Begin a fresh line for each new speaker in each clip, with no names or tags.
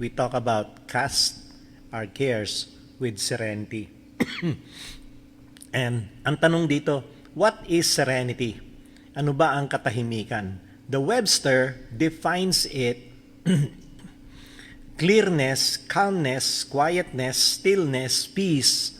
we talk about cast our cares with serenity. And ang tanong dito, what is serenity? Ano ba ang katahimikan? The Webster defines it clearness, calmness, quietness, stillness, peace,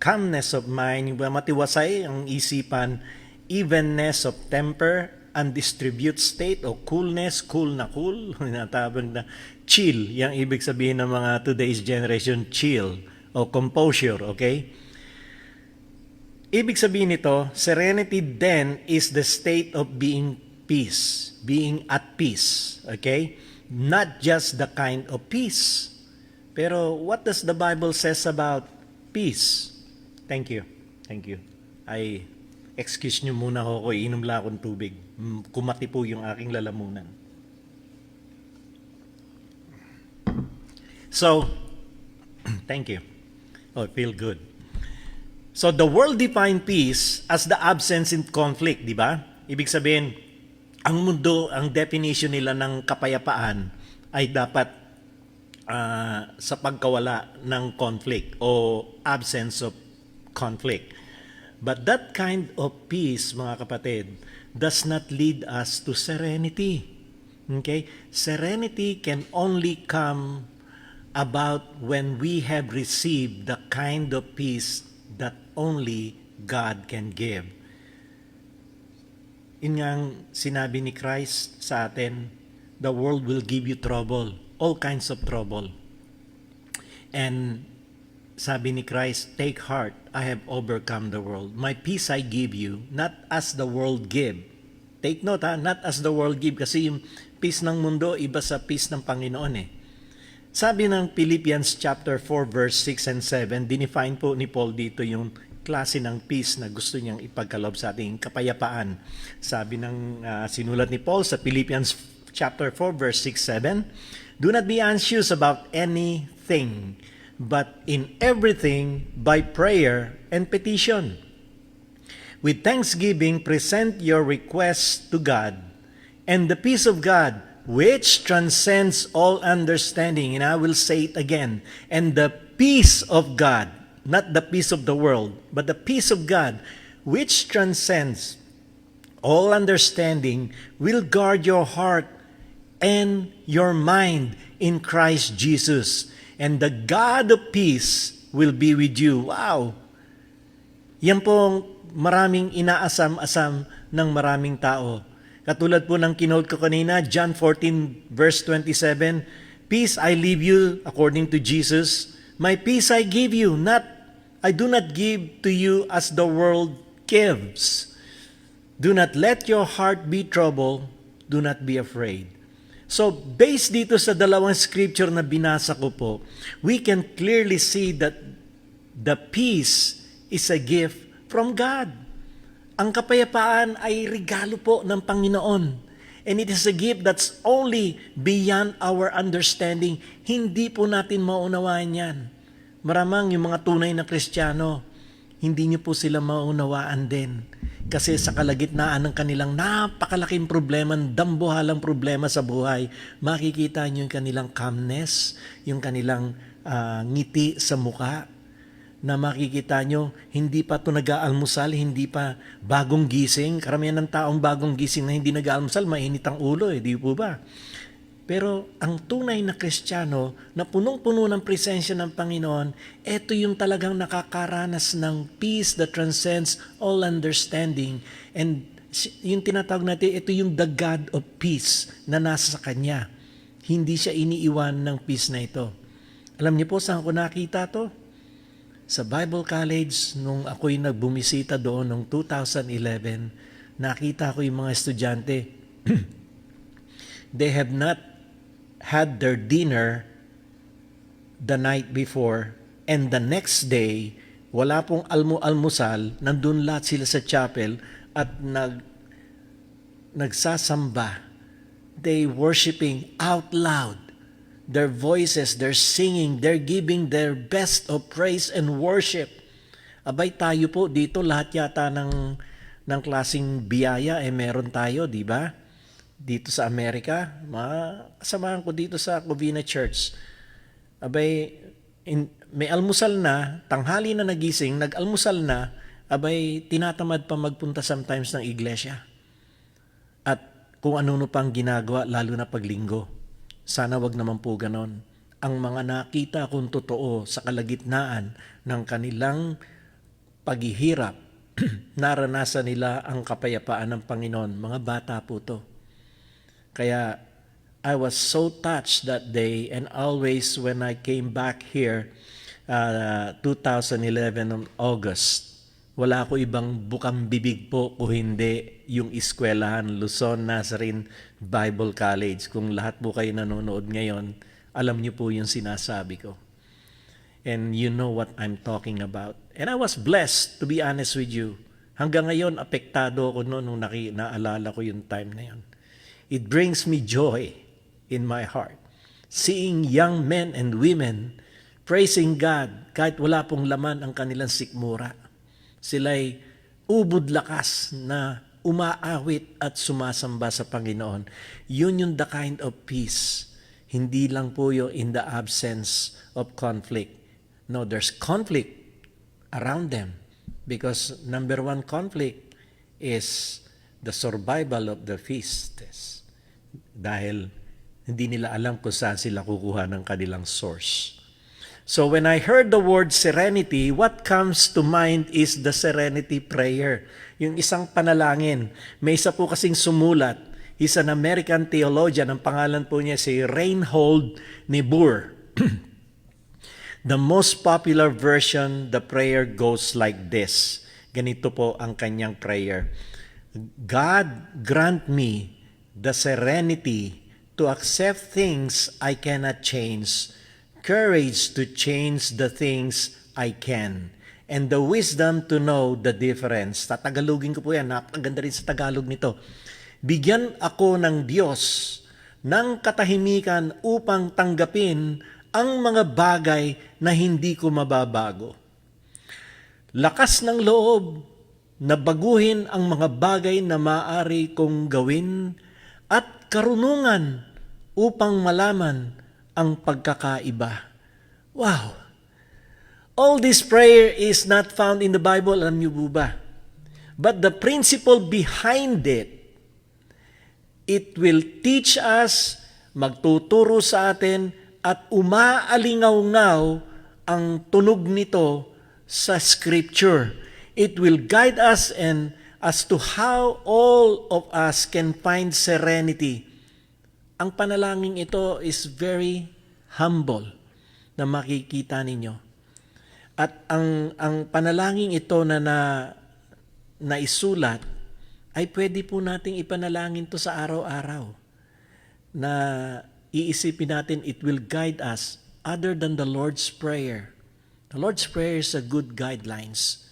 calmness of mind, matiwasay ang isipan, evenness of temper, undistribute state o coolness, cool na cool, natawag na chill, yung ibig sabihin ng mga today's generation, chill o composure, okay? Ibig sabihin nito, serenity then is the state of being peace, being at peace, okay? Not just the kind of peace. Pero what does the Bible says about peace? Thank you. Thank you. Excuse nyo muna ako, inom lang akong tubig. Kumati po yung aking lalamunan. So, thank you. Oh, I feel good. So, the world define peace as the absence in conflict, di ba? Ibig sabihin, ang mundo, ang definition nila ng kapayapaan ay dapat sa pagkawala ng conflict o absence of conflict. But that kind of peace, mga kapatid, does not lead us to serenity. Okay? Serenity can only come about when we have received the kind of peace that only God can give. Yun nga ang sinabi ni Christ sa atin, the world will give you trouble, all kinds of trouble. And Sabi ni Christ, "Take heart, I have overcome the world. My peace I give you, not as the world give." Take note not as the world give, kasi yung peace ng mundo iba sa peace ng Panginoon eh. Sabi ng Philippians chapter 4 verse 6 and 7, dinefine po ni Paul dito yung klase ng peace na gusto niyang ipagkaloob sa ating kapayapaan. Sabi ng sinulat ni Paul sa Philippians chapter 4 verse 6, 7, "Do not be anxious about anything, but in everything by prayer and petition. With thanksgiving, present your requests to God, and the peace of God, which transcends all understanding," and I will say it again, and the peace of God, not the peace of the world, but the peace of God, which transcends all understanding, will guard your heart and your mind in Christ Jesus. And the God of peace will be with you. Wow! Yan po maraming inaasam-asam ng maraming tao. Katulad po ng kinote ko kanina, John 14 verse 27, "Peace I leave you," according to Jesus. "My peace I give you, I do not give to you as the world gives. Do not let your heart be troubled, do not be afraid." So, based dito sa dalawang scripture na binasa ko po, we can clearly see that the peace is a gift from God. Ang kapayapaan ay regalo po ng Panginoon. And it is a gift that's only beyond our understanding. Hindi po natin maunawaan yan. Maramang yung mga tunay na Kristiyano, hindi niyo po sila maunawaan din. Kasi sa kalagitnaan ng kanilang napakalaking problema, dambuhalang problema sa buhay, makikita niyo yung kanilang calmness, yung kanilang ngiti sa muka, na makikita nyo, hindi pa ito nag-aalmusal, hindi pa bagong gising. Karamihan ng taong bagong gising na hindi nag-aalmusal, mainit ang ulo di po ba? Pero ang tunay na Kristiyano na punong-puno ng presensya ng Panginoon, ito yung talagang nakakaranas ng peace that transcends all understanding. And yung tinatawag natin, ito yung the God of peace na nasa sa Kanya. Hindi siya iniiwan ng peace na ito. Alam niyo po saan ko nakita to? Sa Bible College, nung ako'y nagbumisita doon noong 2011, nakita ko yung mga estudyante. They have not had their dinner the night before, and the next day, wala pong almusal, nandun lahat sila sa chapel at nagsasamba. They worshiping out loud. Their voices, they're singing, they're giving their best of praise and worship. Abay tayo po dito, lahat yata ng klaseng biyaya meron tayo, di ba? Dito sa Amerika, kasamahan ko dito sa Covina Church. Abay, may almusal na, tanghali na nagising, nag-almusal na, abay, tinatamad pa magpunta sometimes ng iglesia. At kung ano pang ginagawa, lalo na paglinggo. Sana wag naman po ganon. Ang mga nakita kung totoo sa kalagitnaan ng kanilang paghihirap, naranasan nila ang kapayapaan ng Panginoon. Mga bata po to. Kaya I was so touched that day, and always when I came back here 2011 on August, wala ko ibang bukang bibig po kung hindi yung eskwelahan Luzon Nazarene Bible College. Kung lahat po kayo nanonood ngayon, alam niyo po yung sinasabi ko. And you know what I'm talking about. And I was blessed, to be honest with you. Hanggang ngayon, apektado ako noon nung naalala ko yung time na yun. It brings me joy in my heart. Seeing young men and women praising God kahit wala pong laman ang kanilang sikmura. Sila'y ubod lakas na umaawit at sumasamba sa Panginoon. Yun yung the kind of peace. Hindi lang po yung in the absence of conflict. No, there's conflict around them. Because number one conflict is the survival of the feast. Dahil hindi nila alam kung saan sila kukuha ng kanilang source. So when I heard the word serenity, what comes to mind is the serenity prayer. Yung isang panalangin. May isa po kasing sumulat. He's an American theologian. Ang pangalan po niya si Reinhold Niebuhr. The most popular version, the prayer goes like this. Ganito po ang kanyang prayer. God grant me the serenity to accept things I cannot change, courage to change the things I can, and the wisdom to know the difference. Tatagalogin ko po yan, napakaganda rin sa Tagalog nito. Bigyan ako ng Diyos ng katahimikan upang tanggapin ang mga bagay na hindi ko mababago. Lakas ng loob na baguhin ang mga bagay na maaari kong gawin at karunungan upang malaman ang pagkakaiba. Wow! All this prayer is not found in the Bible, alam niyo po ba? But the principle behind it will teach us, magtuturo sa atin, at umaalingaw-ngaw ang tunog nito sa Scripture. It will guide us and as to how all of us can find serenity. Ang panalangin ito is very humble na makikita ninyo. At ang panalangin ito na naisulat ay pwede po nating ipanalangin to sa araw-araw. Na iisipin natin, it will guide us other than the Lord's Prayer. The Lord's Prayer is a good guidelines.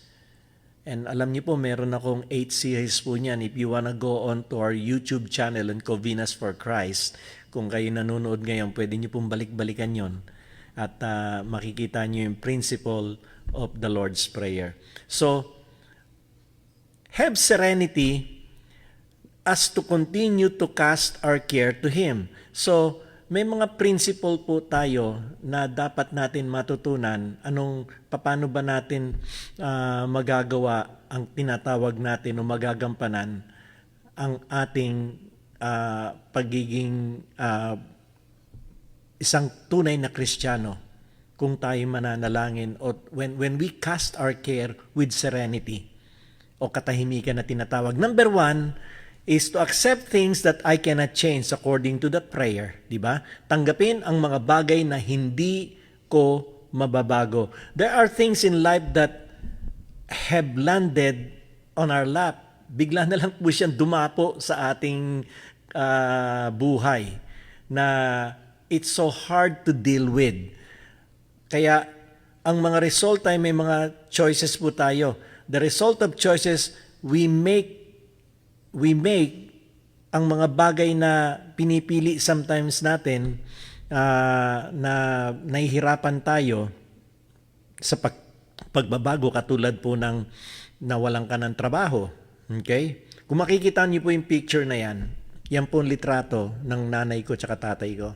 And alam niyo po, meron akong 8 series po niyan. If you wanna go on to our YouTube channel and Covinas for Christ, kung kayo nanonood ngayon, pwede niyo pong balik-balikan yon at makikita niyo yung principle of the Lord's Prayer. So, have serenity as to continue to cast our care to Him. So, may mga principle po tayo na dapat natin matutunan paano ba natin magagawa ang tinatawag natin o magagampanan ang ating pagiging isang tunay na Kristiyano kung tayo mananalangin o when we cast our care with serenity o katahimikan na tinatawag. Number 1 is to accept things that I cannot change according to that prayer. Diba? Tanggapin ang mga bagay na hindi ko mababago. There are things in life that have landed on our lap. Bigla na lang po siyang dumapo sa ating buhay na it's so hard to deal with. Kaya ang mga result ay may mga choices po tayo. The result of choices, we make ang mga bagay na pinipili sometimes natin na nahihirapan tayo sa pagbabago katulad po ng nawalan ka ng trabaho. Okay? Kung makikita niyo po yung picture na yan po ang litrato ng nanay ko tsaka tatay ko.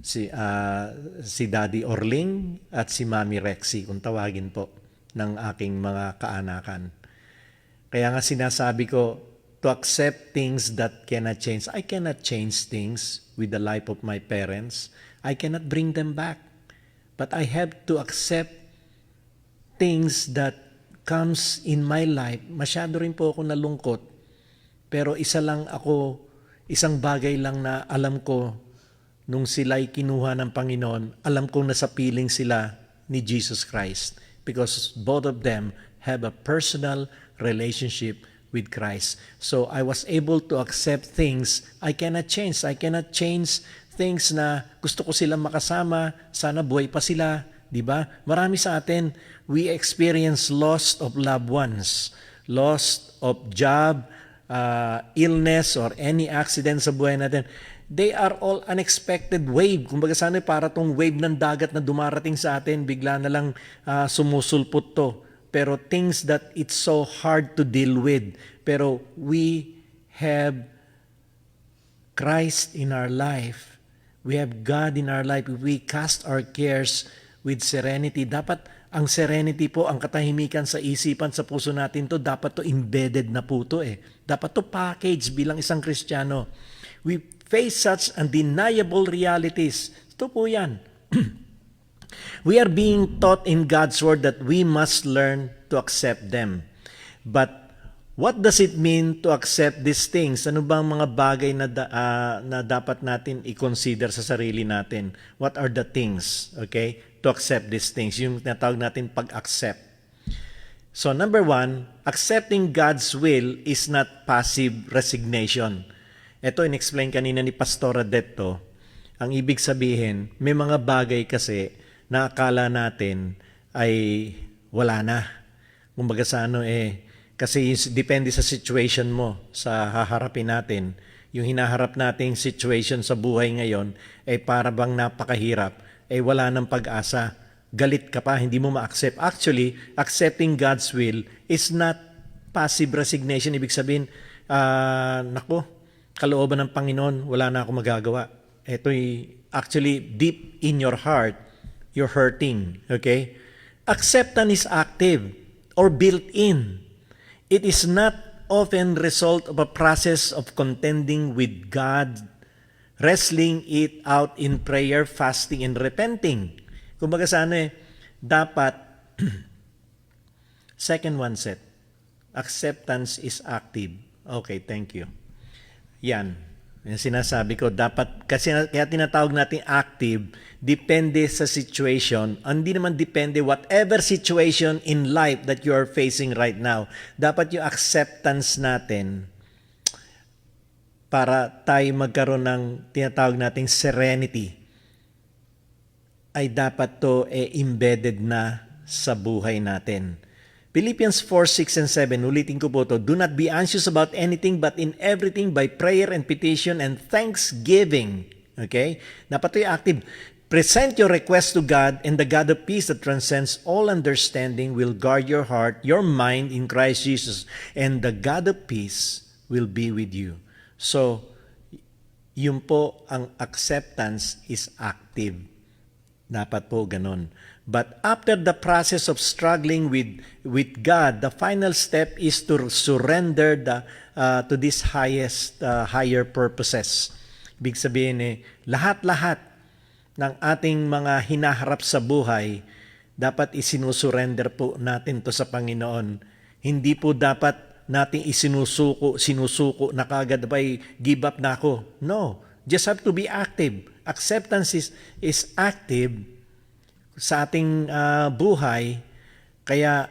Si Daddy Orling at si Mami Rexy, kung tawagin po ng aking mga kaanakan. Kaya nga sinasabi ko, to accept things that cannot change. I cannot change things with the life of my parents. I cannot bring them back. But I have to accept things that comes in my life. Masyado rin po ako nalungkot. Pero isang bagay lang na alam ko, nung sila'y kinuha ng Panginoon, alam kong nasa piling sila ni Jesus Christ. Because both of them have a personal relationship with Christ. So I was able to accept things I cannot change. I cannot change things na gusto ko silang makasama, sana buhay pa sila, di ba? Marami sa atin, we experience loss of loved ones, loss of job, illness, or any accident sa buhay natin. They are all unexpected wave. Kumbaga sana para tong wave ng dagat na dumarating sa atin, bigla na lang sumusulpot to. Pero things that it's so hard to deal with. Pero we have Christ in our life. We have God in our life. We cast our cares with serenity. Dapat ang serenity po, ang katahimikan sa isipan, sa puso natin to, dapat to embedded na po to eh. Dapat to package bilang isang Kristiyano. We face such undeniable realities. Ito po yan. We are being taught in God's Word that we must learn to accept them. But What does it mean to accept these things? Ano bang mga bagay na dapat natin i-consider sa sarili natin? What are the things, okay, to accept these things? Yung tinatawag natin pag-accept. So number 1, accepting God's will is not passive resignation. Ito, in-explain kanina ni Pastora Detto. Ang ibig sabihin, may mga bagay kasi na akala natin ay wala na. Kumbaga sa kasi depende sa situation mo, sa haharapin natin. Yung hinaharap nating situation sa buhay ngayon ay para bang napakahirap, ay wala ng pag-asa. Galit ka pa, hindi mo ma-accept. Actually, accepting God's will is not passive resignation. Ibig sabihin, nako, kalooban ng Panginoon, wala na akong magagawa. Ito'y actually deep in your heart, you're hurting. Okay? Acceptance is active or built in. It is not often result of a process of contending with God, wrestling it out in prayer, fasting, and repenting. Kumbaga sa dapat, second one set, acceptance is active. Okay, thank you. Yan. Yung sinasabi ko, dapat, kasi kaya tinatawag natin active, depende sa situation. Hindi naman depende, whatever situation in life that you are facing right now, dapat yung acceptance natin para tayo magkaroon ng tinatawag nating serenity, ay dapat to embedded na sa buhay natin. Philippians 4, 6, and 7, ulitin ko po to. Do not be anxious about anything but in everything by prayer and petition and thanksgiving. Okay? Dapat ito active. Present your request to God, and the God of peace that transcends all understanding will guard your heart, your mind in Christ Jesus, and the God of peace will be with you. So, yun po ang acceptance is active. Dapat po ganun. But after the process of struggling with God, the final step is to surrender to these higher purposes. Ibig sabihin lahat-lahat ng ating mga hinaharap sa buhay, dapat isinusurrender po natin to sa Panginoon. Hindi po dapat natin sinusuko na kagad by give up na ako. No, just have to be active. Acceptance is active sa ating buhay. Kaya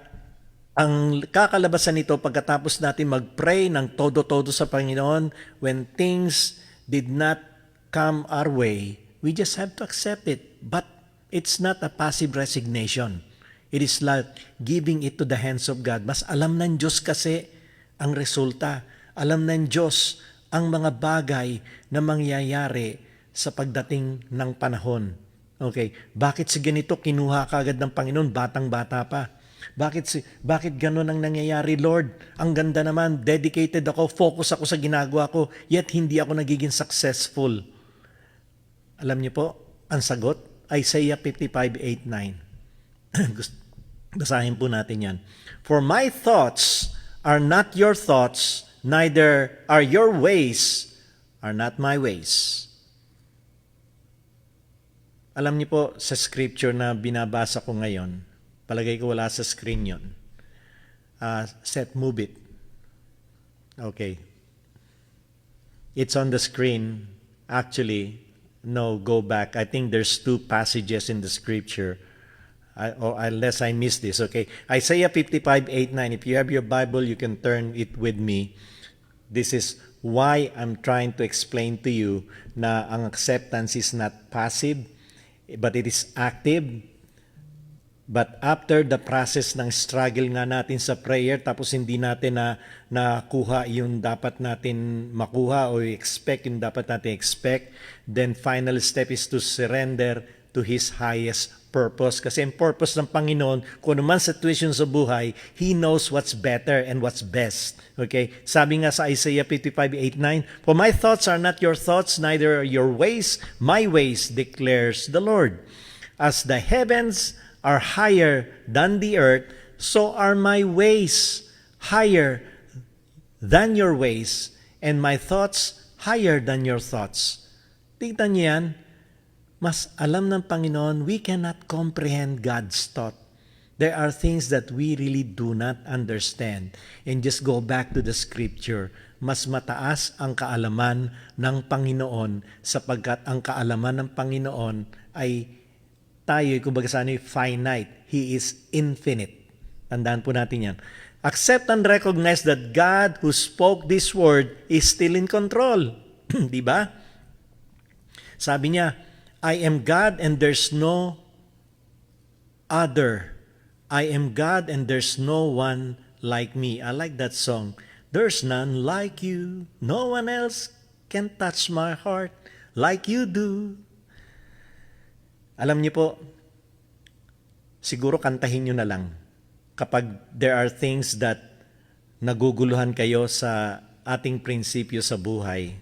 ang kakalabasan nito pagkatapos natin mag-pray ng todo-todo sa Panginoon, when things did not come our way, we just have to accept it. But it's not a passive resignation. It is like giving it to the hands of God. Mas alam ng Diyos kasi ang resulta. Alam ng Diyos ang mga bagay na mangyayari sa pagdating ng panahon. Okay, bakit si ganito kinuha kagad ng Panginoon, batang-bata pa? Bakit ganun ang nangyayari, Lord? Ang ganda naman, dedicated ako, focus ako sa ginagawa ko, yet hindi ako nagiging successful. Alam niyo po, ang sagot, Isaiah 55:8-9. Basahin po natin yan. For my thoughts are not your thoughts, neither are your ways are not my ways. Alam niyo po, sa scripture na binabasa ko ngayon, palagay ko wala sa screen yun. Seth, move it. Okay. It's on the screen. Actually, no, go back. I think there's 2 passages in the scripture. Unless I missed this, okay. Isaiah 55:8-9. If you have your Bible, you can turn it with me. This is why I'm trying to explain to you na ang acceptance is not passive, but it is active. But after the process ng struggle nga natin sa prayer, tapos hindi natin nakuha yung dapat natin makuha o expect yung dapat natin expect, then final step is to surrender to His highest purpose. Kasi ang purpose ng Panginoon, kung naman situation sa buhay, He knows what's better and what's best. Okay? Sabi nga sa Isaiah 55:8-9, For my thoughts are not your thoughts, neither are your ways my ways, declares the Lord. As the heavens are higher than the earth, so are my ways higher than your ways, and my thoughts higher than your thoughts. Tingnan niyo yan. Mas alam ng Panginoon, we cannot comprehend God's thought. There are things that we really do not understand. And just go back to the scripture. Mas mataas ang kaalaman ng Panginoon sapagkat ang kaalaman ng Panginoon ay tayo, kumbaga sa ano, finite. He is infinite. Tandaan po natin yan. Accept and recognize that God who spoke this word is still in control. Di ba? Sabi niya, I am God and there's no other. I am God and there's no one like me. I like that song. There's none like you. No one else can touch my heart like you do. Alam niyo po, siguro kantahin niyo na lang kapag there are things that naguguluhan kayo sa ating prinsipyo sa buhay.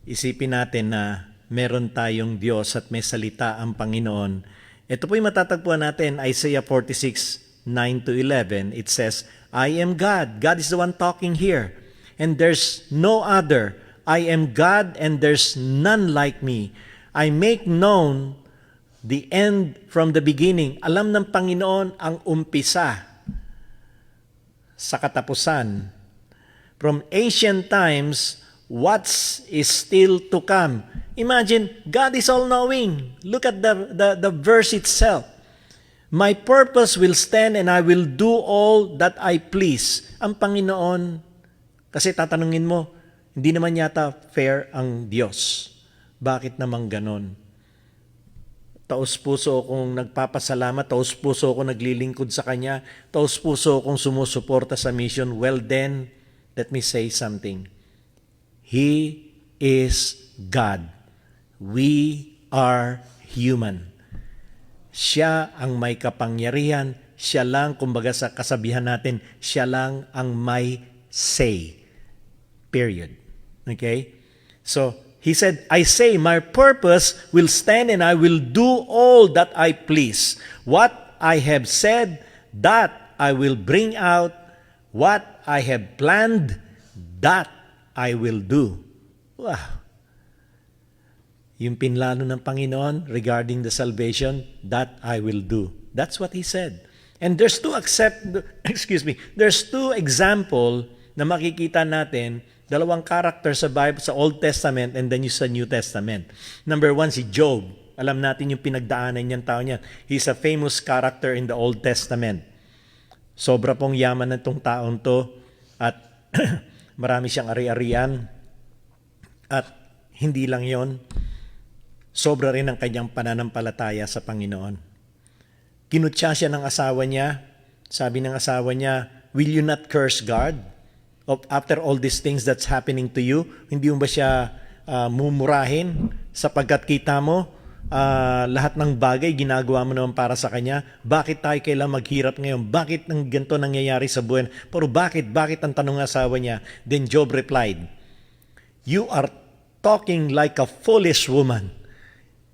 Isipin natin na meron tayong Diyos at may salita ang Panginoon. Ito po'y matatagpuan natin, Isaiah 46, 9-11. It says, I am God. God is the one talking here. And there's no other. I am God and there's none like me. I make known the end from the beginning. Alam ng Panginoon ang umpisa sa katapusan. From ancient times, what is still to come. Imagine, God is all-knowing. Look at the verse itself. My purpose will stand and I will do all that I please. Ang Panginoon, kasi tatanungin mo, hindi naman yata fair ang Diyos. Bakit naman ganon? Taos-puso akong nagpapasalamat, taos-puso akong naglilingkod sa Kanya, taos-puso akong sumusuporta sa mission. Well then, let me say something. He is God. We are human. Siya ang may kapangyarihan, siya lang, kumbaga sa kasabihan natin, siya lang ang may say. Period. Okay? So, he said, I say, my purpose will stand and I will do all that I please. What I have said, that I will bring out. What I have planned, that I will do. Wow. Yung pinlano ng Panginoon regarding the salvation, that I will do. That's what He said. And there's there's two example na makikita natin. Dalawang character sa Bible, sa Old Testament and then yung sa New Testament. Number one, si Job. Alam natin yung pinagdaanan niyang tao niyan. He's a famous character in the Old Testament. Sobra pong yaman ng tong taong to at marami siyang ari-arian. At hindi lang yon, sobra rin ang kanyang pananampalataya sa Panginoon. Kinutya siya ng asawa niya. Sabi ng asawa niya, will you not curse God? After all these things that's happening to you, hindi mo ba siya mumurahin sapagkat kita mo lahat ng bagay ginagawa mo naman para sa Kanya? Bakit tayo kailangan maghirap ngayon? Bakit ang ganito nangyayari sa buwan? Pero bakit ang tanong ng asawa niya? Then Job replied, you are talking like a foolish woman.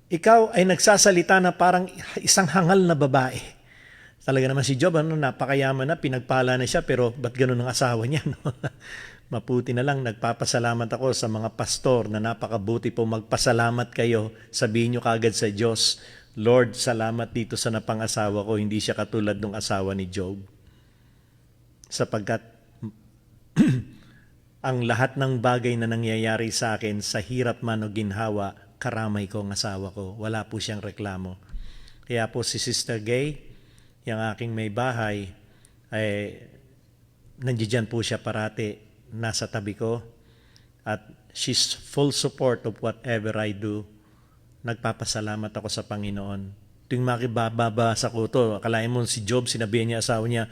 Ikaw ay nagsasalita na parang isang hangal na babae. Talaga naman si Job, napakayaman na, pinagpala na siya, pero ba't ganun ang asawa niya? No? Maputi na lang, nagpapasalamat ako sa mga pastor na napakabuti po magpasalamat kayo. Sabihin nyo kagad sa Diyos, Lord, salamat dito sa napangasawa ko, hindi siya katulad ng asawa ni Job. Sapagkat ang lahat ng bagay na nangyayari sa akin, sa hirap man o ginhawa, karamay ko ang asawa ko. Wala po siyang reklamo. Kaya po si Sister Gay, yung aking may bahay, ay nandiyan po siya parati, nasa tabi ko. At she's full support of whatever I do. Nagpapasalamat ako sa Panginoon. Tuwing makibabasa ko to, akalain mo si Job, sinabihan niya asawa niya,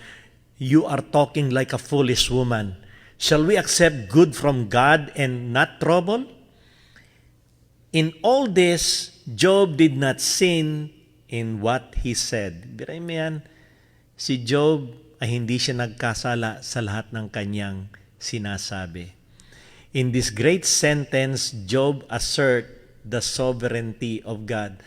you are talking like a foolish woman. Shall we accept good from God and not trouble? In all this, Job did not sin in what he said. Biray mo yan, si Job ay hindi siya nagkasala sa lahat ng kanyang sinasabi. In this great sentence, Job assert the sovereignty of God.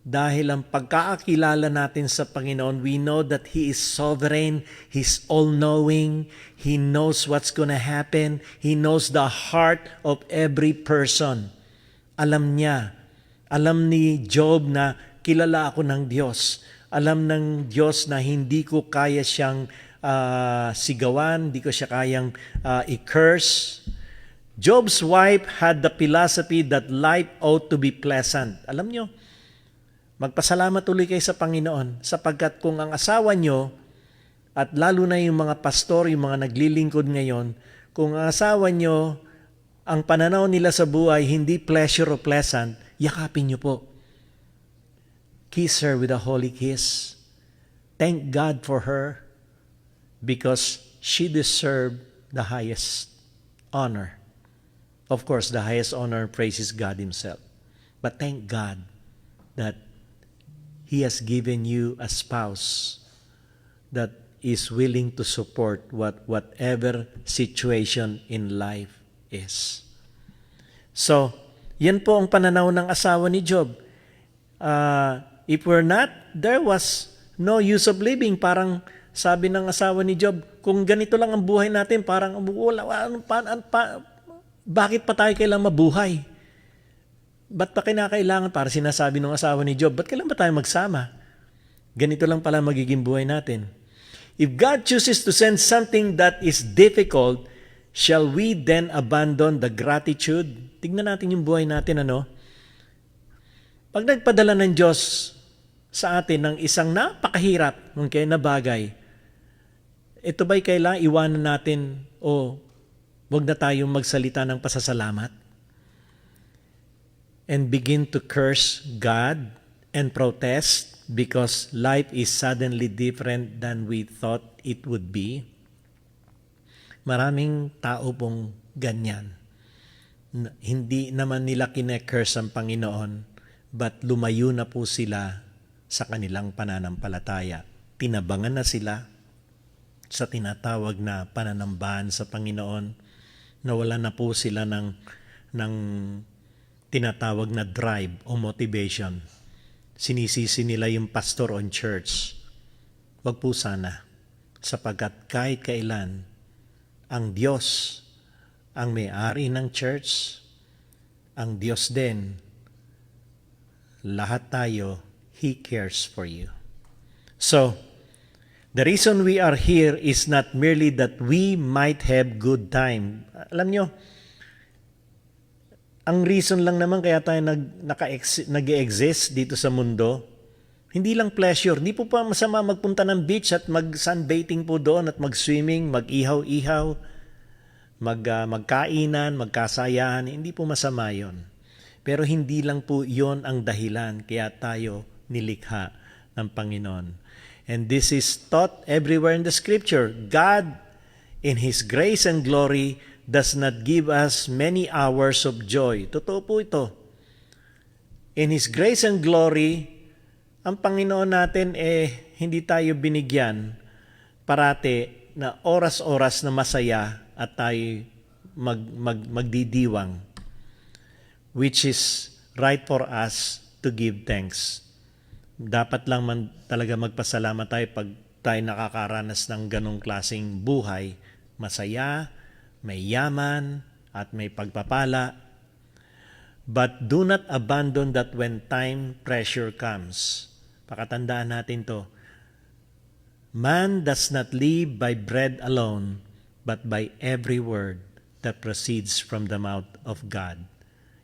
Dahil ang pagkakakilala natin sa Panginoon, we know that He is sovereign, He's all-knowing, He knows what's gonna happen, He knows the heart of every person. Alam niya, alam ni Job na kilala ako ng Diyos. Alam ng Diyos na hindi ko kaya siyang sigawan, hindi ko siya kayang i-curse. Job's wife had the philosophy that life ought to be pleasant. Alam nyo, magpasalamat ulit kayo sa Panginoon sapagkat kung ang asawa nyo, at lalo na yung mga pastor, yung mga naglilingkod ngayon, kung ang asawa nyo, ang pananaw nila sa buhay, hindi pleasure o pleasant, yakapin nyo po. Kiss her with a holy kiss. Thank God for her because she deserved the highest honor. Of course, the highest honor praises God Himself. But thank God that He has given you a spouse that is willing to support whatever situation in life is. So, yan po ang pananaw ng asawa ni Job. If we're not, there was no use of living. Parang sabi ng asawa ni Job, kung ganito lang ang buhay natin, parang bakit pa tayo kailangan mabuhay? Ba't pa kinakailangan? Para sinasabi ng asawa ni Job, ba't kailangan ba tayo magsama? Ganito lang pala magiging buhay natin. If God chooses to send something that is difficult, shall we then abandon the gratitude? Tignan natin yung buhay natin, ano? Pag nagpadala ng Diyos sa atin ng isang napakahirap, okay, na bagay, ito ba'y kailangan iwanan natin o wag na tayong magsalita ng pasasalamat? And begin to curse God and protest because life is suddenly different than we thought it would be. Maraming tao pong ganyan. Hindi naman nila kine-curse ang Panginoon, but lumayo na po sila sa kanilang pananampalataya. Tinabangan na sila sa tinatawag na pananambahan sa Panginoon. Nawala na po sila ng tinatawag na drive o motivation. Sinisisi nila yung pastor on church. Wag po sana, sapagkat kahit kailan, ang Diyos ang may-ari ng church, ang Diyos din, lahat tayo, He cares for you. So, the reason we are here is not merely that we might have good time. Alam nyo, ang reason lang naman kaya tayo nag-exist dito sa mundo, hindi lang pleasure. Hindi po pa masama magpunta ng beach at mag-sunbathing po doon at mag-swimming, mag-ihaw-ihaw, magkainan, magkasayahan. Hindi po masama yon. Pero hindi lang po yon ang dahilan kaya tayo nilikha ng Panginoon. And this is taught everywhere in the Scripture. God, in His grace and glory, does not give us many hours of joy. Totoo po ito. In His grace and glory, ang Panginoon natin hindi tayo binigyan parati na oras-oras na masaya at tayo magdidiwang, which is right for us to give thanks. Dapat lang man talaga magpasalamat tayo pag tayo nakakaranas ng ganong klaseng buhay, masaya, may yaman, at may pagpapala. But do not abandon that when time pressure comes. Pakatandaan natin to. Man does not live by bread alone, but by every word that proceeds from the mouth of God.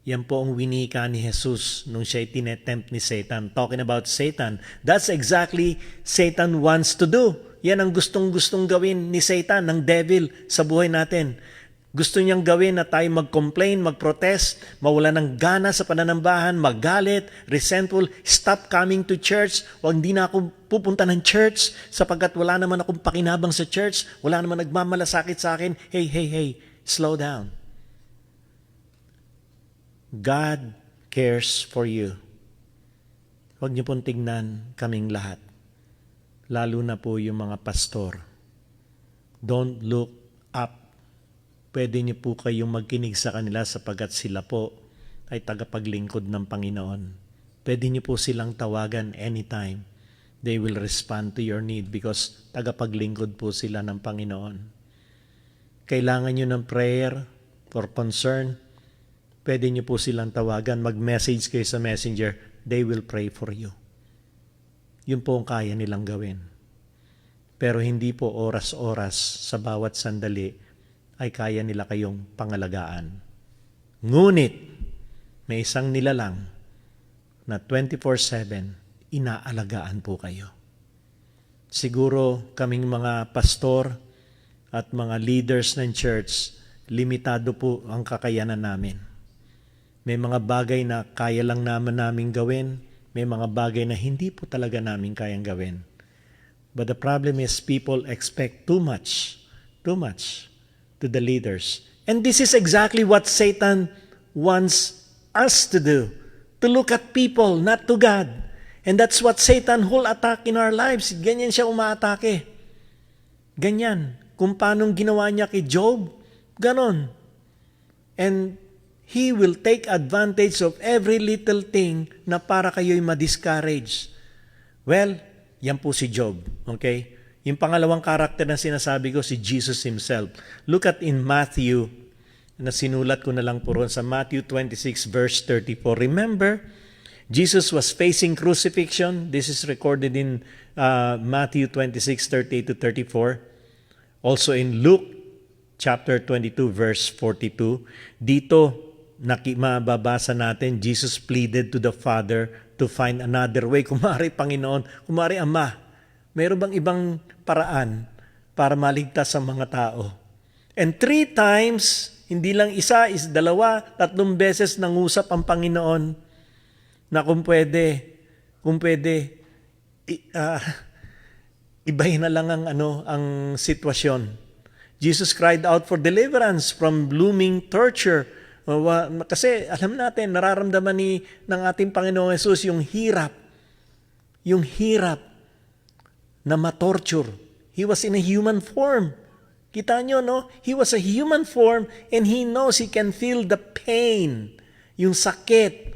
Yan po ang winika ni Jesus nung siya'y tinetempt ni Satan. Talking about Satan, that's exactly Satan wants to do. Yan ang gustong-gustong gawin ni Satan, ng devil, sa buhay natin. Gusto niyang gawin na tayo mag-complain, mag-protest, mawala ng gana sa pananambahan, magalit, resentful, stop coming to church, wag hindi na ako pupunta ng church sapagkat wala naman akong pakinabang sa church, wala naman nagmamalasakit sa akin. Hey, slow down. God cares for you. Huwag niyo pong tignan kaming lahat. Lalo na po yung mga pastor. Don't look up. Pwede niyo po kayong magkinig sa kanila sapagkat sila po ay tagapaglingkod ng Panginoon. Pwede niyo po silang tawagan anytime. They will respond to your need because tagapaglingkod po sila ng Panginoon. Kailangan niyo ng prayer for concern. Pwede niyo po silang tawagan. Mag-message kayo sa messenger. They will pray for you. yun po ang kaya nilang gawin. Pero hindi po oras-oras sa bawat sandali ay kaya nila kayong pangalagaan. Ngunit, may isang nilalang na 24/7, inaalagaan po kayo. Siguro kaming mga pastor at mga leaders ng church, limitado po ang kakayanan namin. May mga bagay na kaya lang namin gawin, may mga bagay na hindi po talaga namin kayang gawin. But the problem is people expect too much to the leaders. And this is exactly what Satan wants us to do, to look at people, not to God. And that's what Satan whole attack in our lives. Ganyan siya umaatake. Ganyan. Kung paano ginawa niya kay Job, ganon. And he will take advantage of every little thing na para kayo'y ma-discourage. Well, yan po si Job. Okay? Yung pangalawang karakter na sinasabi ko, si Jesus himself. Look at in Matthew, na sinulat ko na lang po ron sa Matthew 26 verse 34. Remember, Jesus was facing crucifixion. This is recorded in Matthew 26, 38 to 34. Also in Luke chapter 22 verse 42. Dito, mababasa natin, Jesus pleaded to the Father to find another way. Kumari Panginoon, kumari Ama, mayroon bang ibang paraan para maligtas ang mga tao? And 3 times, hindi lang isa, is 2, 3 beses nangusap ang Panginoon na kung pwede, ibahin na lang ang sitwasyon. Jesus cried out for deliverance from looming torture. Kasi alam natin, nararamdaman ng ating Panginoong Jesus yung hirap na matorture. He was in a human form. Kita nyo, no? He was a human form and he knows he can feel the pain, yung sakit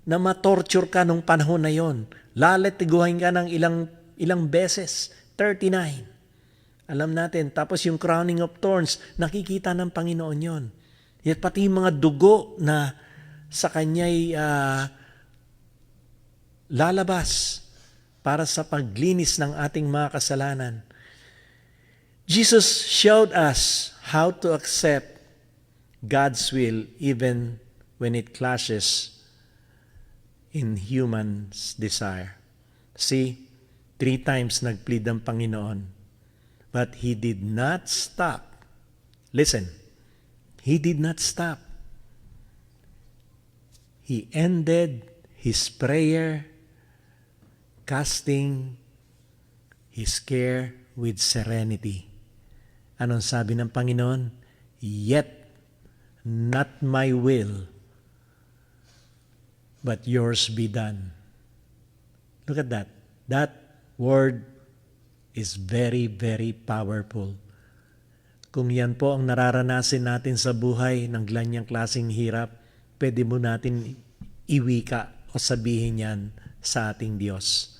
na matorture ka nung panahon na yon. Lalatiguhin ka ng ilang beses, 39. Alam natin, tapos yung crowning of thorns, nakikita ng Panginoon yon. Yet pati yung mga dugo na sa kanya'y lalabas para sa paglinis ng ating mga kasalanan. Jesus showed us how to accept God's will even when it clashes in human's desire. See, 3 times nagplead ang Panginoon, but He did not stop. Listen, He did not stop. He ended His prayer, casting His care with serenity. Anong sabi ng Panginoon? Yet not my will, but yours be done. Look at that. That word is very, very powerful. Kung yan po ang nararanasin natin sa buhay ng ganyang klaseng hirap, pwede mo natin iwika o sabihin yan sa ating Diyos.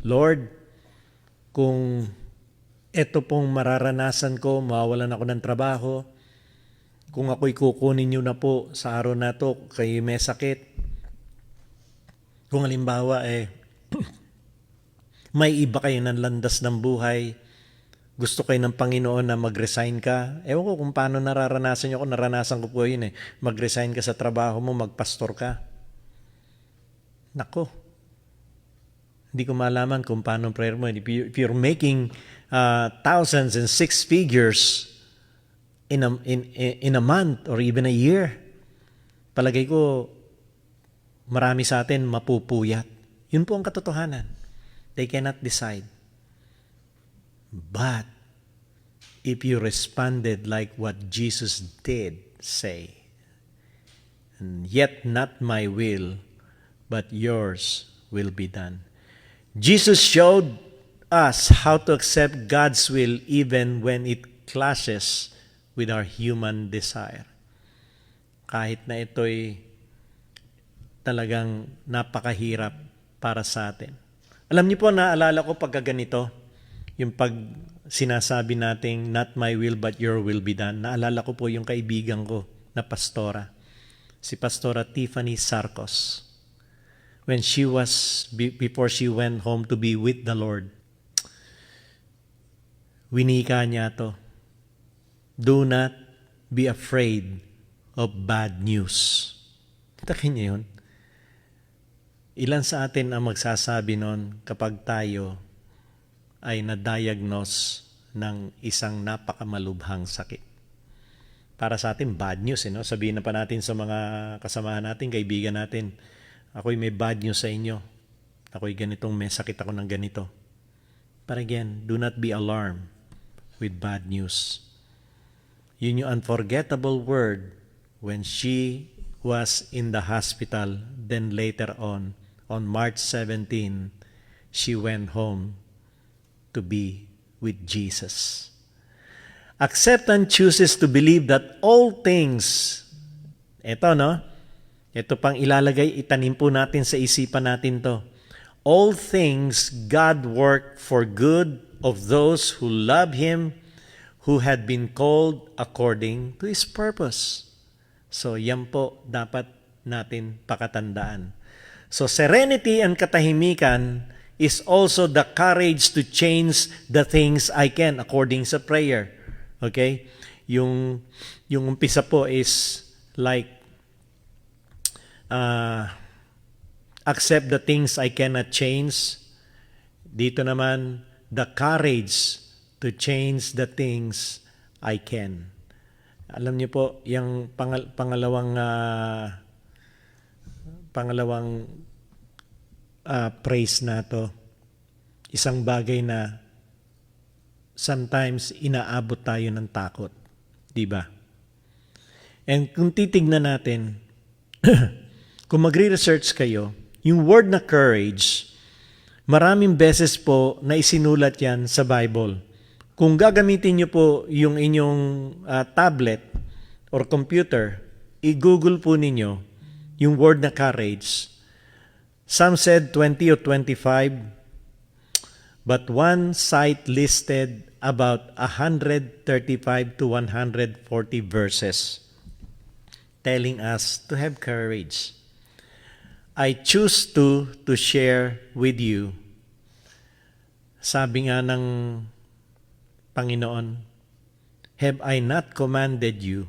Lord, kung ito pong mararanasan ko, mawawalan ako ng trabaho, kung ako'y kukunin nyo na po sa araw na to, kayo may sakit, kung halimbawa may iba kayo ng landas ng buhay, gusto kayo ng Panginoon na mag-resign ka. Ewan ko kung paano nararanasan nyo. Kung naranasan ko po yun mag-resign ka sa trabaho mo, magpastor ka. Nako. Hindi ko malaman kung paano prayer mo. If you're making thousands and 6 figures in a month or even a year, palagay ko marami sa atin mapupuyat. Yun po ang katotohanan. They cannot decide. But if you responded like what Jesus did say, and yet not my will, but yours will be done. Jesus showed us how to accept God's will even when it clashes with our human desire. Kahit na ito'y talagang napakahirap para sa atin. Alam niyo po, naalala ko pagka ganito, yung pag sinasabi nating not my will but your will be done. Naalala ko po yung kaibigan ko na pastora, si Pastora Tiffany Sarcos. when she was, before she went home to be with the Lord. Winika niya to. Do not be afraid of bad news. Takin niyo yun. Ilan sa atin ang magsasabi nun kapag tayo ay na-diagnose ng isang napakamalubhang sakit? Para sa atin, bad news. No? Sabihin na pa natin sa mga kasamahan natin, kaibigan natin, ako'y may bad news sa inyo. Ako'y ganitong may sakit ako ng ganito. But again, do not be alarmed with bad news. Yun yung unforgettable word when she was in the hospital. Then later on March 17, she went home to be with Jesus. Acceptance chooses to believe that all things, ito pang ilalagay, itanim po natin sa isipan natin to. All things God worked for good of those who love Him, who had been called according to His purpose. So yan po dapat natin pakatandaan. So serenity and katahimikan is also the courage to change the things I can according sa prayer. Okay? Yung umpisa po is like accept the things I cannot change. Dito naman, the courage to change the things I can. Alam niyo po, yung pangalawang praise na to, isang bagay na sometimes inaabot tayo ng takot. Diba? And kung titignan natin, kung magre-research kayo, yung word na courage, maraming beses po na isinulat yan sa Bible. Kung gagamitin nyo po yung inyong tablet or computer, i-google po ninyo yung word na courage. Some said 20 or 25, but one site listed about 135 to 140 verses telling us to have courage. I choose to share with you. Sabi nga ng Panginoon, have I not commanded you,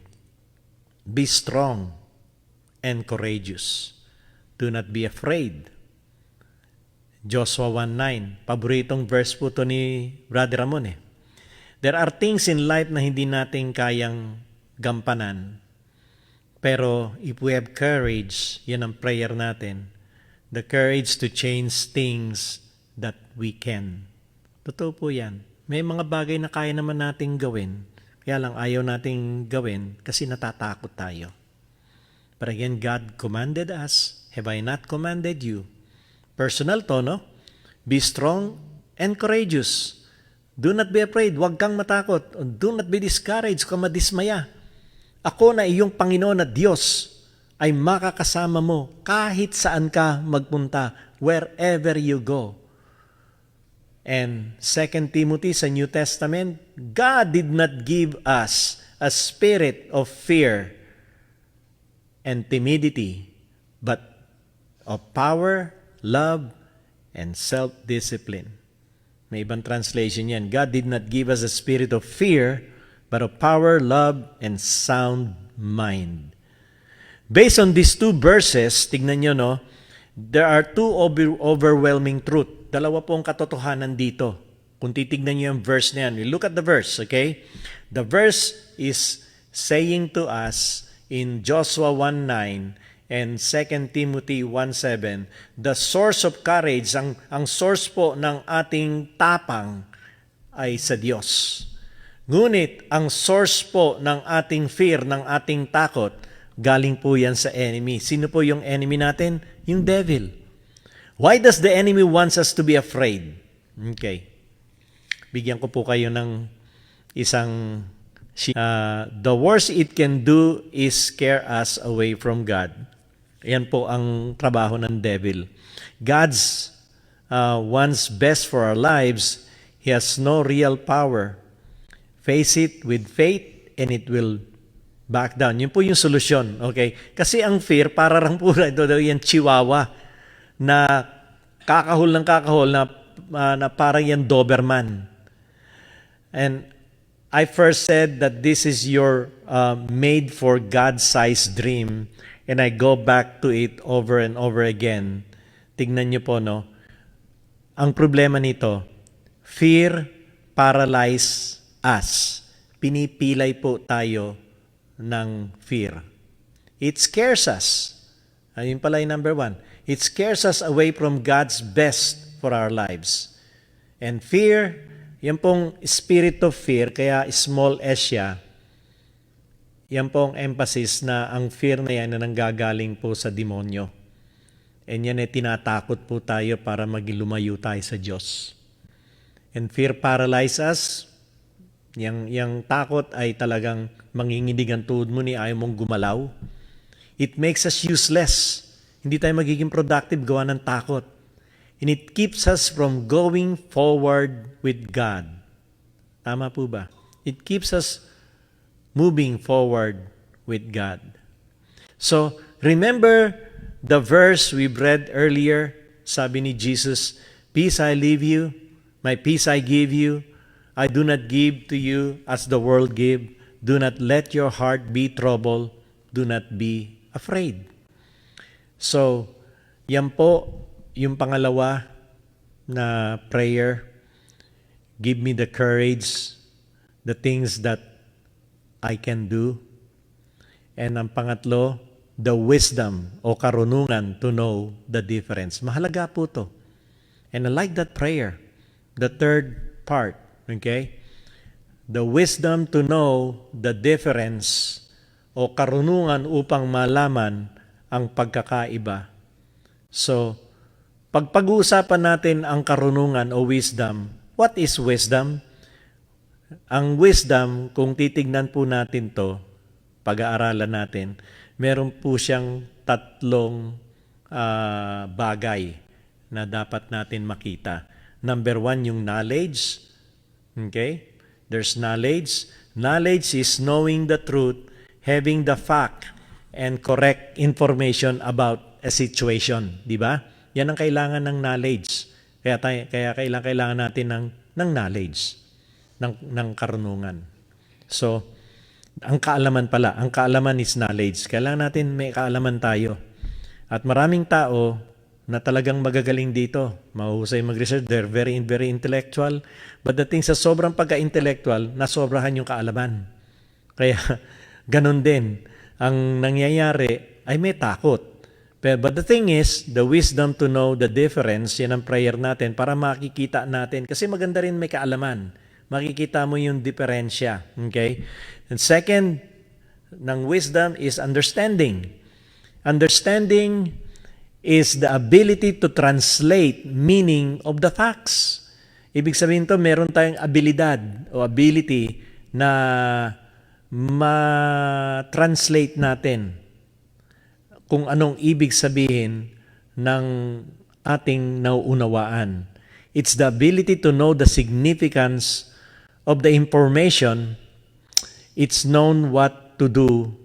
be strong and courageous. Do not be afraid. Joshua 1:9, paboritong verse po to ni Brother Ramon. There are things in life na hindi natin kayang gampanan. Pero if we have courage, yan ang prayer natin, the courage to change things that we can. Totoo po yan. May mga bagay na kaya naman nating gawin, kaya lang ayaw nating gawin kasi natatakot tayo. But again, God commanded us. Have I not commanded you? Personal to, no? Be strong and courageous. Do not be afraid. Huwag kang matakot. Do not be discouraged. Huwag madismaya. Ako na iyong Panginoon at Diyos ay makakasama mo kahit saan ka magpunta, wherever you go. And 2 Timothy sa New Testament, God did not give us a spirit of fear and timidity, but of power, love, and self-discipline. May ibang translation yan. God did not give us a spirit of fear, but of power, love, and sound mind. Based on these two verses, tignan nyo, no, there are two overwhelming truth. Dalawa pong katotohanan dito. Kung titignan nyo yung verse na yan, we look at the verse, okay? The verse is saying to us in Joshua 1:9 and 2 Timothy 1:7, the source of courage, ang source po ng ating tapang ay sa Diyos. Ngunit ang source po ng ating fear, ng ating takot, galing po yan sa enemy. Sino po yung enemy natin? Yung devil. Why does the enemy wants us to be afraid? Okay. Bigyan ko po kayo ng isang the worst it can do is scare us away from God. Yan po ang trabaho ng devil. God's wants best for our lives. He has no real power. Face it with faith and it will back down. Yun po yung solusyon. Okay? Kasi ang fear, para lang po ito daw yan chihuahua na kakahol ng kakahol na parang yan Doberman. And I first said that this is your made for God-sized dream, and I go back to it over and over again. Tignan niyo po, no? Ang problema nito, fear paralyze us. Pinipilay po tayo ng fear. It scares us. Ayun pala yung number 1. It scares us away from God's best for our lives. And fear, yan pong spirit of fear, kaya small s siya, yan pong emphasis na ang fear na yan na nanggagaling po sa demonyo. And yan ay tinatakot po tayo para lumayo tayo sa Diyos. And fear paralyzes us. Yang takot ay talagang manginginig ang tuhod mo ni ayaw mong gumalaw. It makes us useless. Hindi tayo magiging productive gawa ng takot. And it keeps us from going forward with God. Tama po ba? It keeps us moving forward with God. So, remember the verse we read earlier. Sabi ni Jesus, "Peace I leave you, my peace I give you. I do not give to you as the world give. Do not let your heart be troubled. Do not be afraid." So, yan po yung pangalawa na prayer. Give me the courage, the things that I can do. And ang pangatlo, the wisdom o karunungan to know the difference. Mahalaga po to. And I like that prayer. The third part, okay? The wisdom to know the difference o karunungan upang malaman ang pagkakaiba. So, pag-uusapan natin ang karunungan o wisdom, what is wisdom? Ang wisdom, kung titignan po natin to, pag-aaralan natin, meron po siyang tatlong bagay na dapat natin makita. Number 1, yung knowledge. Okay? There's knowledge. Knowledge is knowing the truth, having the fact, and correct information about a situation. Di ba? Yan ang kailangan ng knowledge. Kaya kailangan natin ng knowledge, ng karunungan. So, ang kaalaman pala, ang kaalaman is knowledge. Kailangan natin may kaalaman tayo. At maraming tao na talagang magagaling dito, mahusay mag-research, they're very, very intellectual. But the thing sa sobrang pagka-intellectual, nasobrahan yung kaalaman. Kaya, ganun din. Ang nangyayari ay may takot. But the thing is, the wisdom to know the difference, yan ang prayer natin para makikita natin. Kasi maganda rin may kaalaman. Makikita mo yung diferensya. Okay? And second, ng wisdom is understanding. Understanding is the ability to translate meaning of the facts. Ibig sabihin to, meron tayong abilidad o ability na ma-translate natin kung anong ibig sabihin ng ating nauunawaan. It's the ability to know the significance of the information. It's known what to do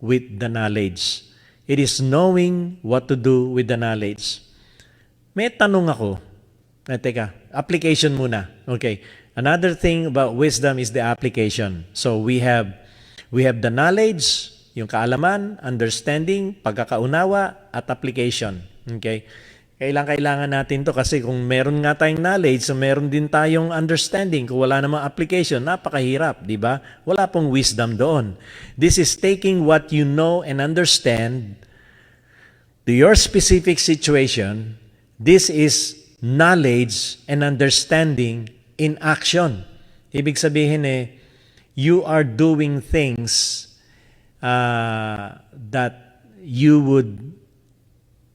with the knowledge. It is knowing what to do with the knowledge. May tanong ako. Teka, application muna. Okay. Another thing about wisdom is the application. So we have the knowledge, yung kaalaman, understanding, pagkakaunawa, at application. Okay? Kailangan natin to kasi kung meron nga tayong knowledge, so meron din tayong understanding. Kung wala namang application, napakahirap, di ba? Wala pong wisdom doon. This is taking what you know and understand to your specific situation. This is knowledge and understanding in action. Ibig sabihin you are doing things that you would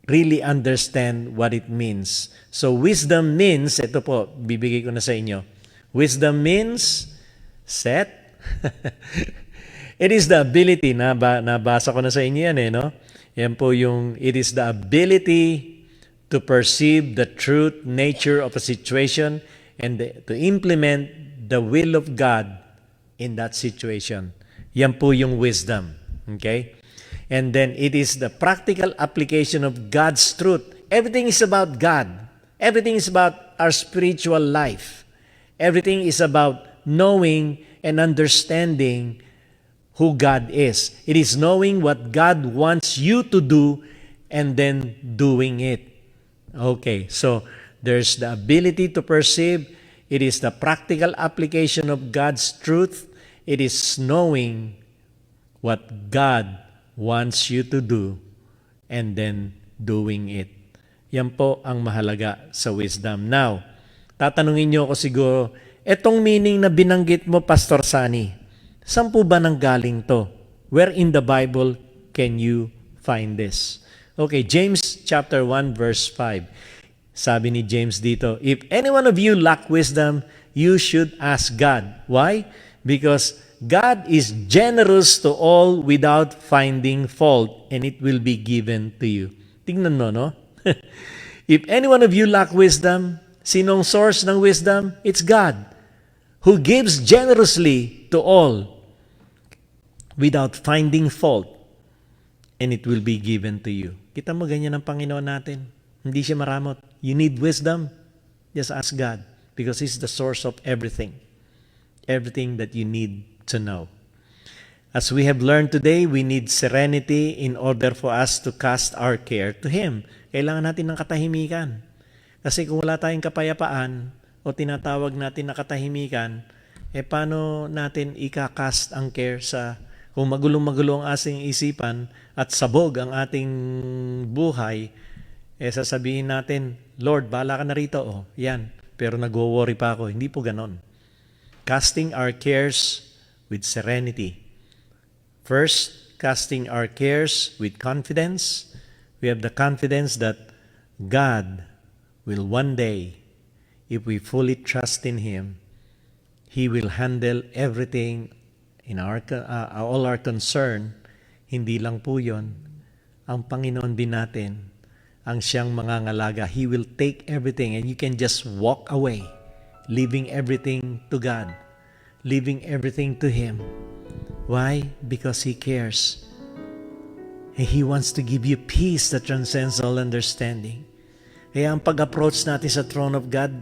really understand what it means. So wisdom means, ito po, bibigay ko na sa inyo. Wisdom means set. It is the ability, nabasa ko na sa inyo yan no? Yan po yung, it is the ability to perceive the truth, nature of a situation, and to implement the will of God in that situation. Yan po yung wisdom. Okay? And then it is the practical application of God's truth Everything is about God. Everything is about our spiritual life. Everything is about knowing and understanding who God is. It is knowing what God wants you to do and then doing it. Okay, so there's the ability to perceive. It is the practical application of God's truth. It is knowing what God wants you to do and then doing it. Yan po ang mahalaga sa wisdom. Now, tatanungin niyo ako siguro, etong meaning na binanggit mo, Pastor Sunny, saan po ba nanggaling to? Where in the Bible can you find this? Okay, James chapter 1 verse 5. Sabi ni James dito, if any one of you lack wisdom, you should ask God. Why? Because God is generous to all without finding fault, and it will be given to you. Tingnan mo, no? If any one of you lack wisdom, sinong source ng wisdom? It's God, who gives generously to all without finding fault, and it will be given to you. Kita mo, ganyan ang Panginoon natin. Hindi siya maramot. You need wisdom? Just ask God, because He's the source of everything. Everything that you need to know. As we have learned today, we need serenity in order for us to cast our care to Him. Kailangan natin ng katahimikan. Kasi kung wala tayong kapayapaan o tinatawag natin na katahimikan, paano natin ikakast ang care sa, kung magulong-magulo ang ating isipan at sabog ang ating buhay, sasabihin natin, Lord, bahala ka na rito. Yan. Pero nagwo-worry pa ako. Hindi po ganon. Casting our cares with serenity. First, casting our cares with confidence. We have the confidence that God will one day, if we fully trust in Him, He will handle everything in all our concern. Hindi lang po yun. Ang Panginoon din natin, ang siyang mangangalaga. He will take everything and you can just walk away, leaving everything to God, leaving everything to Him. Why? Because He cares. He wants to give you peace that transcends all understanding. Kaya ang pag-approach natin sa throne of God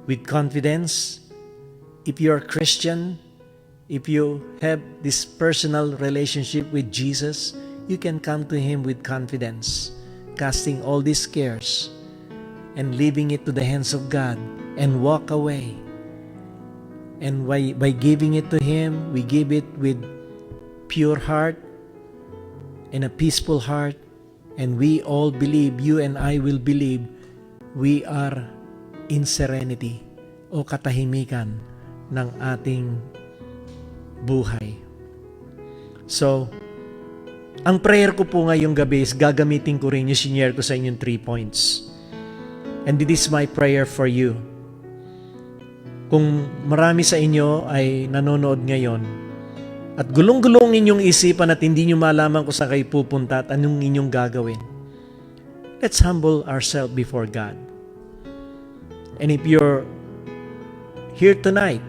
with confidence, if you're a Christian, if you have this personal relationship with Jesus, you can come to Him with confidence, casting all these cares and leaving it to the hands of God and walk away. And by giving it to Him, we give it with pure heart and a peaceful heart. And we all believe, you and I will believe, we are in serenity o katahimikan ng ating buhay. So, ang prayer ko po ngayong gabi is gagamitin ko rin yung sinare ko sa inyong 3 points. And it is my prayer for you. Kung marami sa inyo ay nanonood ngayon at gulong-gulong inyong isipan at hindi nyo malaman kung saan kayo pupunta at anong inyong gagawin, let's humble ourselves before God. And if you're here tonight,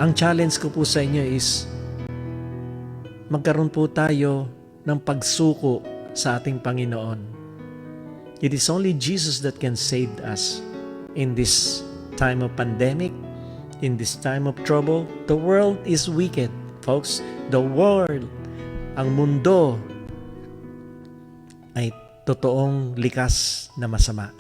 ang challenge ko po sa inyo is magkaroon po tayo ng pagsuko sa ating Panginoon. It is only Jesus that can save us in this time of pandemic, in this time of trouble. The world is wicked, folks. The world, ang mundo, ay totoong likas na masama.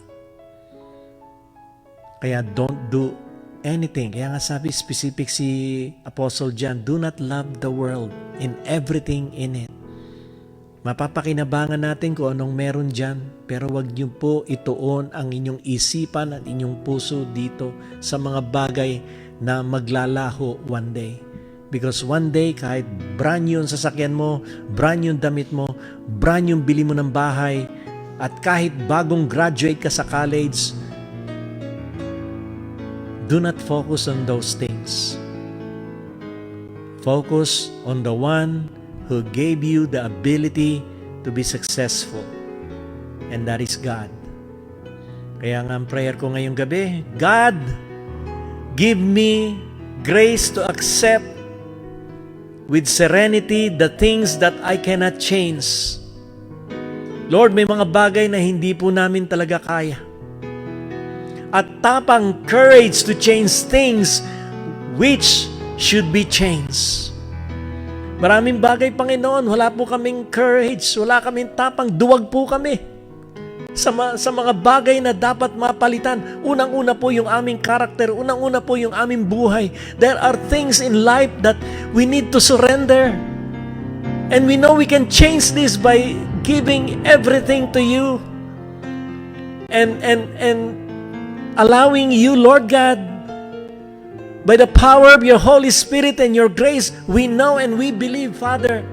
Kaya don't do anything. Kaya nga sabi specific si Apostle John, do not love the world in everything in it. Mapapakinabangan natin kung anong meron dyan, pero wag niyo po ituon ang inyong isipan at inyong puso dito sa mga bagay na maglalaho one day. Because one day, kahit brand new ang sasakyan mo, brand new ang damit mo, brand new ang bili mo ng bahay, at kahit bagong graduate ka sa college, do not focus on those things. Focus on the one who gave you the ability to be successful. And that is God. Kaya nga ang prayer ko ngayong gabi, God, give me grace to accept with serenity the things that I cannot change. Lord, may mga bagay na hindi po namin talaga kaya. At tapang courage to change things which should be changed. Maraming bagay, Panginoon, wala po kaming courage, wala kaming tapang, duwag po kami sa mga bagay na dapat mapalitan. Unang-una po yung aming karakter, unang-una po yung aming buhay. There are things in life that we need to surrender. And we know we can change this by giving everything to you and allowing you, Lord God, by the power of your Holy Spirit and your grace, we know and we believe, Father,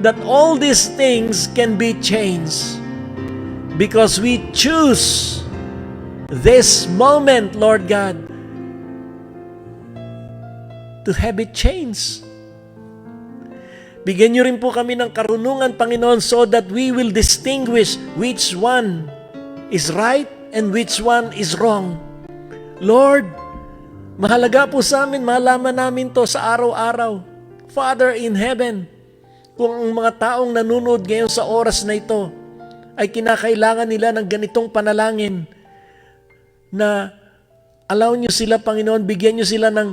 that all these things can be changed because we choose this moment, Lord God, to have it changed. Bigyan niyo rin po kami ng karunungan, Panginoon, so that we will distinguish which one is right and which one is wrong. Lord, mahalaga po sa amin, malaman namin to sa araw-araw. Father in heaven, kung ang mga taong nanonood ngayon sa oras na ito ay kinakailangan nila ng ganitong panalangin, na allow niyo sila, Panginoon, bigyan niyo sila ng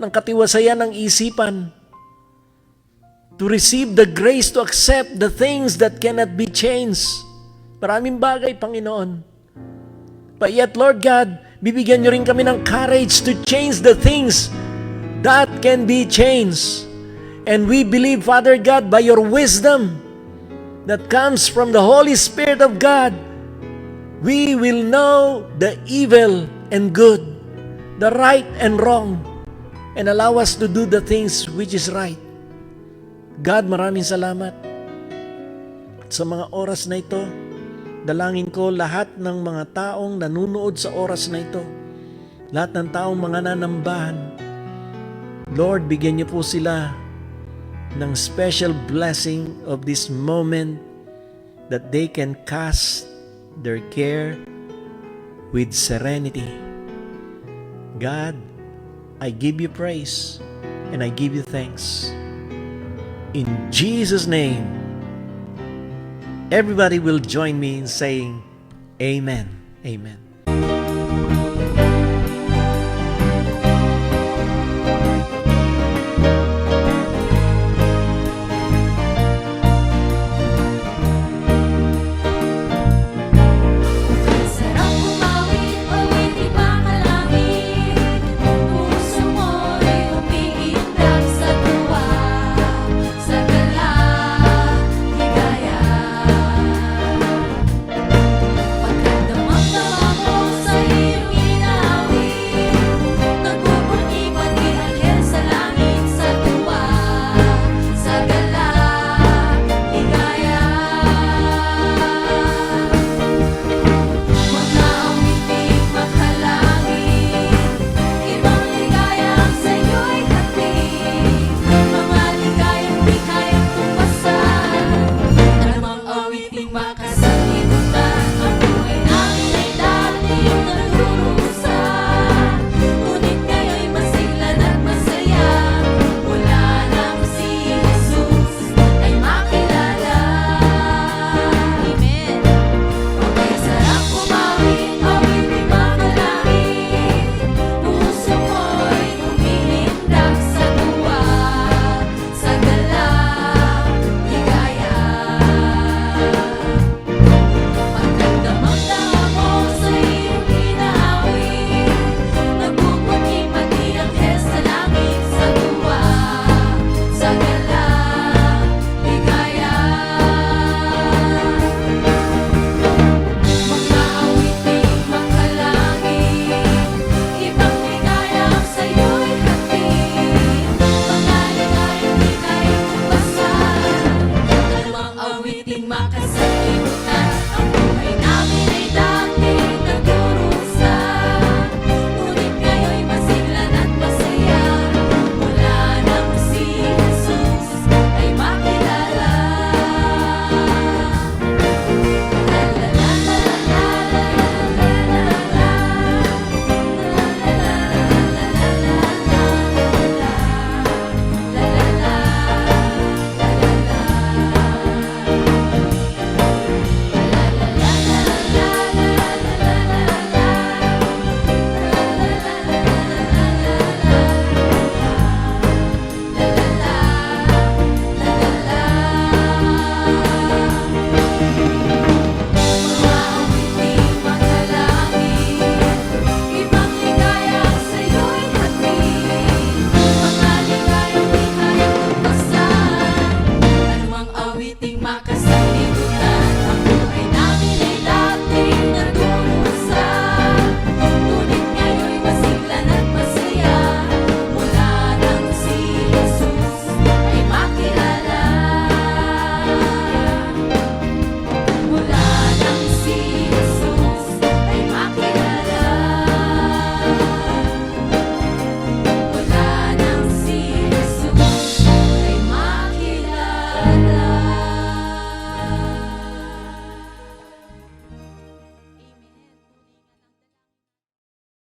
katiwasayan ng isipan, to receive the grace to accept the things that cannot be changed. Maraming bagay, Panginoon. But yet, Lord God, bibigyan niyo rin kami ng courage to change the things that can be changed. And we believe, Father God, by your wisdom that comes from the Holy Spirit of God, we will know the evil and good, the right and wrong, and allow us to do the things which is right. God, maraming salamat. At sa mga oras na ito, dalangin ko lahat ng mga taong nanunood sa oras na ito, lahat ng taong mga nanambahan, Lord, bigyan niyo po sila ng special blessing of this moment that they can cast their care with serenity. God, I give you praise and I give you thanks. In Jesus' name, everybody will join me in saying, Amen. Amen.